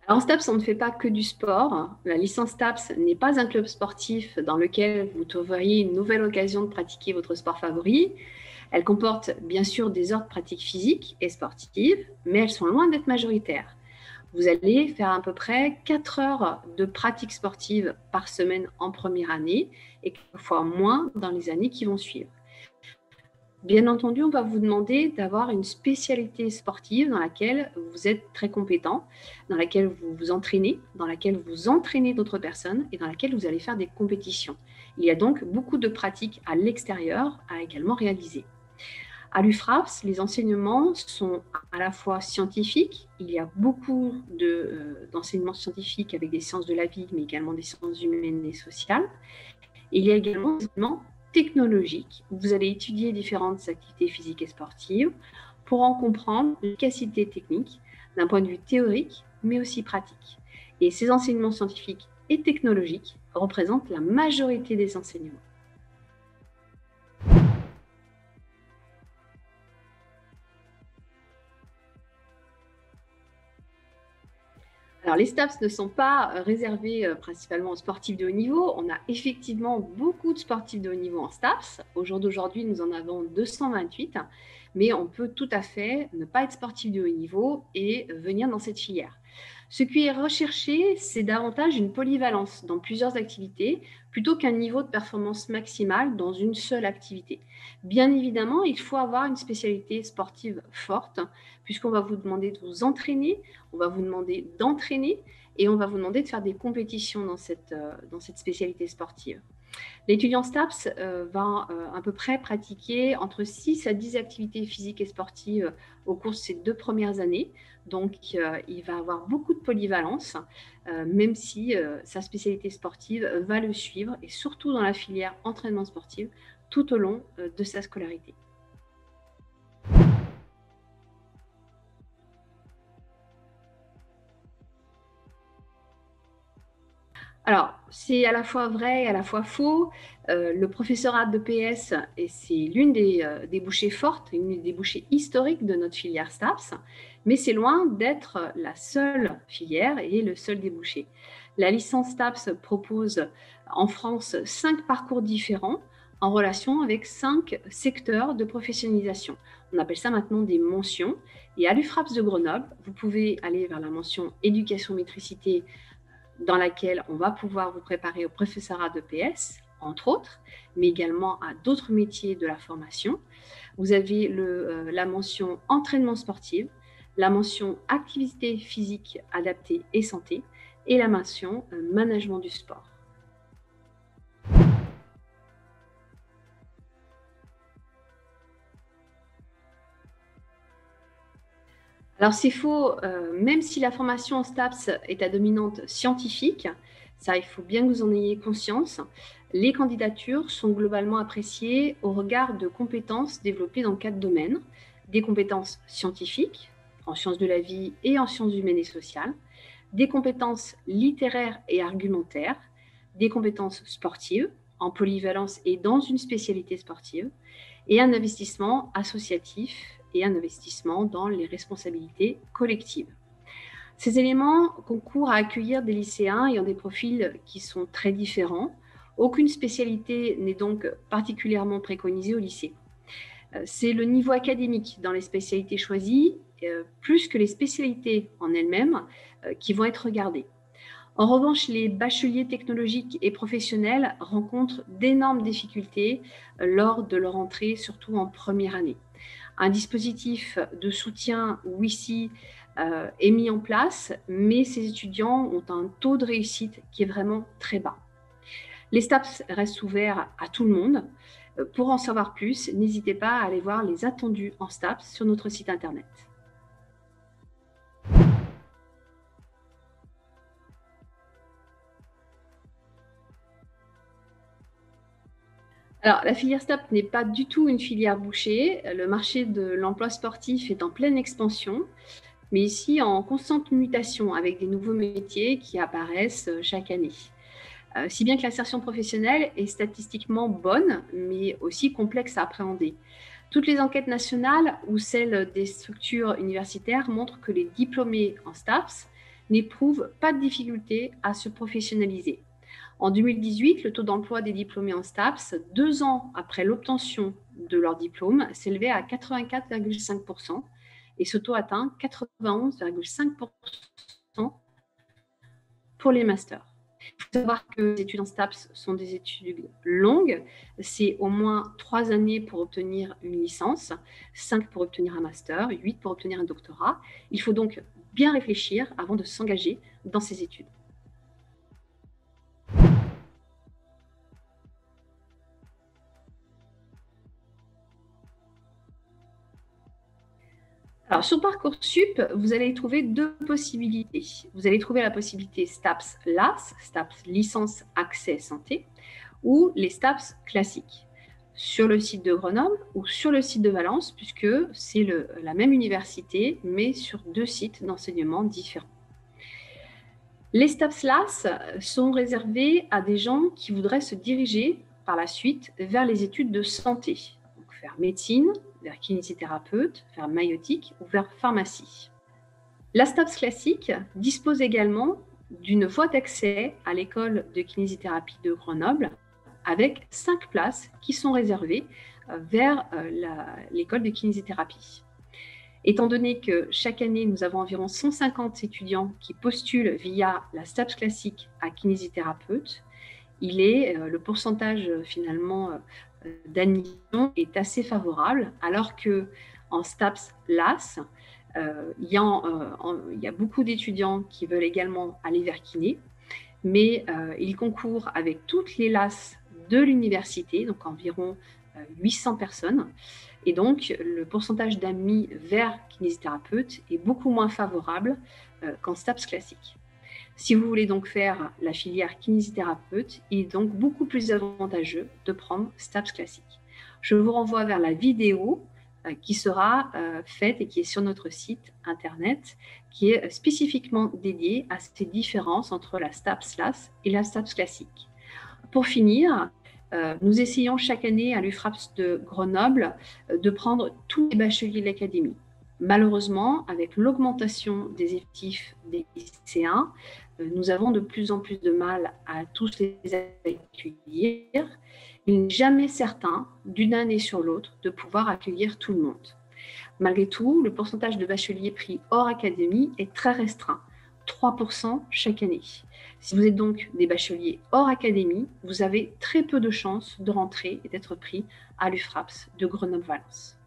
Alors, en STAPS, on ne fait pas que du sport. La licence STAPS n'est pas un club sportif dans lequel vous trouveriez une nouvelle occasion de pratiquer votre sport favori. Elle comporte bien sûr des heures de pratique physique et sportive, mais elles sont loin d'être majoritaires. Vous allez faire à peu près 4 heures de pratique sportive par semaine en première année et quelquefois moins dans les années qui vont suivre. Bien entendu, on va vous demander d'avoir une spécialité sportive dans laquelle vous êtes très compétent, dans laquelle vous vous entraînez, dans laquelle vous entraînez d'autres personnes et dans laquelle vous allez faire des compétitions. Il y a donc beaucoup de pratiques à l'extérieur à également réaliser. À l'UFRAPS, les enseignements sont à la fois scientifiques, il y a beaucoup d'enseignements scientifiques avec des sciences de la vie, mais également des sciences humaines et sociales. Et il y a également des enseignements technologiques, où vous allez étudier différentes activités physiques et sportives pour en comprendre l'efficacité technique d'un point de vue théorique, mais aussi pratique. Et ces enseignements scientifiques et technologiques représentent la majorité des enseignements. Alors, les STAPS ne sont pas réservés principalement aux sportifs de haut niveau. On a effectivement beaucoup de sportifs de haut niveau en STAPS. Au jour d'aujourd'hui, nous en avons 228, mais on peut tout à fait ne pas être sportif de haut niveau et venir dans cette filière. Ce qui est recherché, c'est davantage une polyvalence dans plusieurs activités plutôt qu'un niveau de performance maximale dans une seule activité. Bien évidemment, il faut avoir une spécialité sportive forte puisqu'on va vous demander de vous entraîner, on va vous demander d'entraîner et on va vous demander de faire des compétitions dans cette spécialité sportive. L'étudiant STAPS va à peu près pratiquer entre 6 à 10 activités physiques et sportives au cours de ces 2 premières années. Donc, il va avoir beaucoup de polyvalence, même si sa spécialité sportive va le suivre, et surtout dans la filière entraînement sportif, tout au long de sa scolarité. Alors, c'est à la fois vrai et à la fois faux. Le professorat de PS, et c'est l'une des débouchés fortes, une des débouchés historiques de notre filière STAPS, mais c'est loin d'être la seule filière et le seul débouché. La licence STAPS propose en France 5 parcours différents en relation avec 5 secteurs de professionnalisation. On appelle ça maintenant des mentions. Et à l'UFRAPS de Grenoble, vous pouvez aller vers la mention éducation métricité dans laquelle on va pouvoir vous préparer au professorat de PS, entre autres, mais également à d'autres métiers de la formation. Vous avez la mention entraînement sportif, la mention activité physique adaptée et santé, et la mention management du sport. Alors c'est faux, même si la formation en STAPS est à dominante scientifique, ça il faut bien que vous en ayez conscience, les candidatures sont globalement appréciées au regard de compétences développées dans 4 domaines, des compétences scientifiques, en sciences de la vie et en sciences humaines et sociales, des compétences littéraires et argumentaires, des compétences sportives, en polyvalence et dans une spécialité sportive, et un investissement associatif et un investissement dans les responsabilités collectives. Ces éléments concourent à accueillir des lycéens ayant des profils qui sont très différents. Aucune spécialité n'est donc particulièrement préconisée au lycée. C'est le niveau académique dans les spécialités choisies, plus que les spécialités en elles-mêmes, qui vont être regardées. En revanche, les bacheliers technologiques et professionnels rencontrent d'énormes difficultés lors de leur entrée, surtout en première année. Un dispositif de soutien WICI est mis en place, mais ces étudiants ont un taux de réussite qui est vraiment très bas. Les STAPS restent ouverts à tout le monde. Pour en savoir plus, n'hésitez pas à aller voir les attendus en STAPS sur notre site internet. Alors, la filière STAPS n'est pas du tout une filière bouchée. Le marché de l'emploi sportif est en pleine expansion, mais ici en constante mutation avec des nouveaux métiers qui apparaissent chaque année. Si bien que l'insertion professionnelle est statistiquement bonne, mais aussi complexe à appréhender. Toutes les enquêtes nationales ou celles des structures universitaires montrent que les diplômés en STAPS n'éprouvent pas de difficulté à se professionnaliser. En 2018, le taux d'emploi des diplômés en STAPS, 2 ans après l'obtention de leur diplôme, s'élevait à 84,5% et ce taux atteint 91,5% pour les masters. Il faut savoir que les études en STAPS sont des études longues. C'est au moins 3 années pour obtenir une licence, 5 pour obtenir un master, 8 pour obtenir un doctorat. Il faut donc bien réfléchir avant de s'engager dans ces études. Alors, sur Parcoursup, vous allez trouver 2 possibilités. Vous allez trouver la possibilité STAPS LAS, STAPS Licence Accès Santé, ou les STAPS classiques, sur le site de Grenoble ou sur le site de Valence, puisque c'est la même université, mais sur 2 sites d'enseignement différents. Les STAPS LAS sont réservés à des gens qui voudraient se diriger par la suite vers les études de santé, donc vers médecine, vers kinésithérapeute, vers maïeutique ou vers pharmacie. La STAPS classique dispose également d'une voie d'accès à l'école de kinésithérapie de Grenoble avec 5 places qui sont réservées vers l'école de kinésithérapie. Étant donné que chaque année, nous avons environ 150 étudiants qui postulent via la STAPS classique à kinésithérapeute, le pourcentage finalement d'admission est assez favorable, alors qu'en STAPS LAS, il y a beaucoup d'étudiants qui veulent également aller vers kiné, mais ils concourent avec toutes les LAS de l'université, donc environ 800 personnes, et donc le pourcentage d'admis vers kinésithérapeute est beaucoup moins favorable qu'en STAPS classique. Si vous voulez donc faire la filière kinésithérapeute, il est donc beaucoup plus avantageux de prendre STAPS classique. Je vous renvoie vers la vidéo qui sera faite et qui est sur notre site internet, qui est spécifiquement dédiée à ces différences entre la STAPS LAS et la STAPS classique. Pour finir, nous essayons chaque année à l'UFRAPS de Grenoble de prendre tous les bacheliers de l'académie. Malheureusement, avec l'augmentation des effectifs des lycéens, nous avons de plus en plus de mal à tous les accueillir. Il n'est jamais certain, d'une année sur l'autre, de pouvoir accueillir tout le monde. Malgré tout, le pourcentage de bacheliers pris hors académie est très restreint, 3% chaque année. Si vous êtes donc des bacheliers hors académie, vous avez très peu de chances de rentrer et d'être pris à l'UFRAPS de Grenoble-Valence.